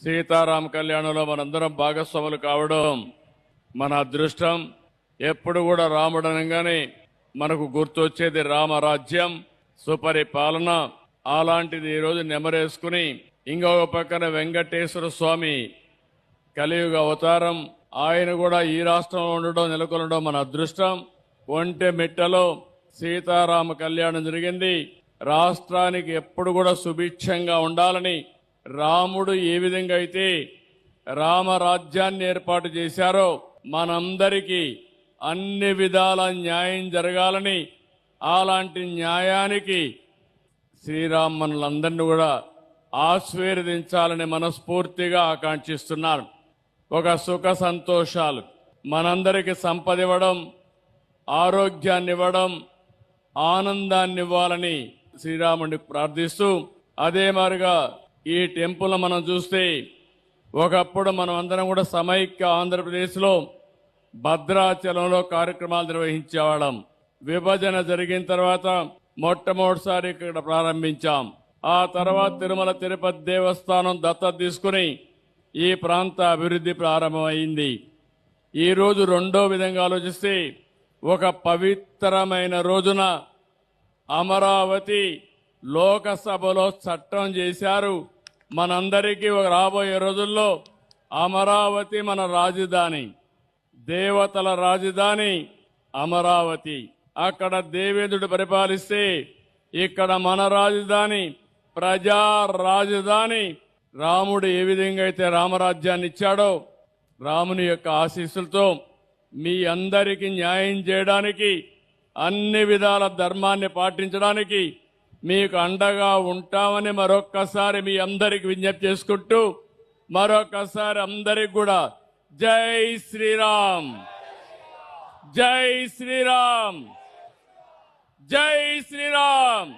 సీతారామ కళ్యాణంలో మనందరం భాగస్వాములు కావడం మన అదృష్టం. ఎప్పుడు కూడా రాముడు అనగానే మనకు గుర్తొచ్చేది రామరాజ్యం, సుపరిపాలన. అలాంటిది ఈరోజు నెమరేసుకుని ఇంకొక పక్కన వెంకటేశ్వర స్వామి కలియుగ అవతారం, ఆయన కూడా ఈ రాష్ట్రంలో ఉండడం నెలకొనడం మన అదృష్టం. ఒంటెమిట్టలో సీతారామ కళ్యాణం జరిగింది. రాష్ట్రానికి ఎప్పుడు కూడా సుభిక్షంగా ఉండాలని రాముడు ఏ విధంగా అయితే రామరాజ్యాన్ని ఏర్పాటు చేశారో మనందరికీ అన్ని విధాల న్యాయం జరగాలని, అలాంటి న్యాయానికి శ్రీరామ్ మనలందరినీ కూడా ఆశీర్వదించాలని మనస్ఫూర్తిగా ఆకాంక్షిస్తున్నారు. ఒక సుఖ సంతోషాలు, మనందరికీ సంపద ఇవ్వడం, ఆరోగ్యాన్ని ఇవ్వడం, ఆనందాన్ని ఇవ్వాలని శ్రీరాముడిని ప్రార్థిస్తూ, అదే మాదిరిగా ఈ టెంపుల్ మనం చూస్తే ఒకప్పుడు మనం అందరం కూడా సమైక్య ఆంధ్రప్రదేశ్లో భద్రాచలంలో కార్యక్రమాలు నిర్వహించేవాళ్ళం. విభజన జరిగిన తర్వాత మొట్టమొదటిసారి ఇక్కడ ప్రారంభించాం. ఆ తర్వాత తిరుమల తిరుపతి దేవస్థానం దత్తత తీసుకుని ఈ ప్రాంత అభివృద్ధి ప్రారంభమైంది. ఈరోజు రెండో విధంగా ఆలోచిస్తే ఒక పవిత్రమైన రోజున అమరావతి లోకసభలో చట్టం చేశారు. మనందరికీ రాబోయే రోజుల్లో అమరావతి మన రాజధాని, దేవతల రాజధాని అమరావతి. అక్కడ దేవేంద్రుడు పరిపాలిస్తే ఇక్కడ మన రాజధాని, ప్రజా రాజధాని. రాముడు ఏ విధంగా అయితే రామరాజ్యాన్ని ఇచ్చాడో రాముని యొక్క ఆశీస్సులతో మీ అందరికీ న్యాయం చేయడానికి, అన్ని విధాల ధర్మాన్ని పాటించడానికి మీకు అండగా ఉంటామని మరొక్కసారి మీ అందరికి విజ్ఞప్తి చేసుకుంటూ, మరొక్కసారి అందరికి కూడా జై శ్రీరామ్, జై శ్రీరామ్, జై శ్రీరామ్.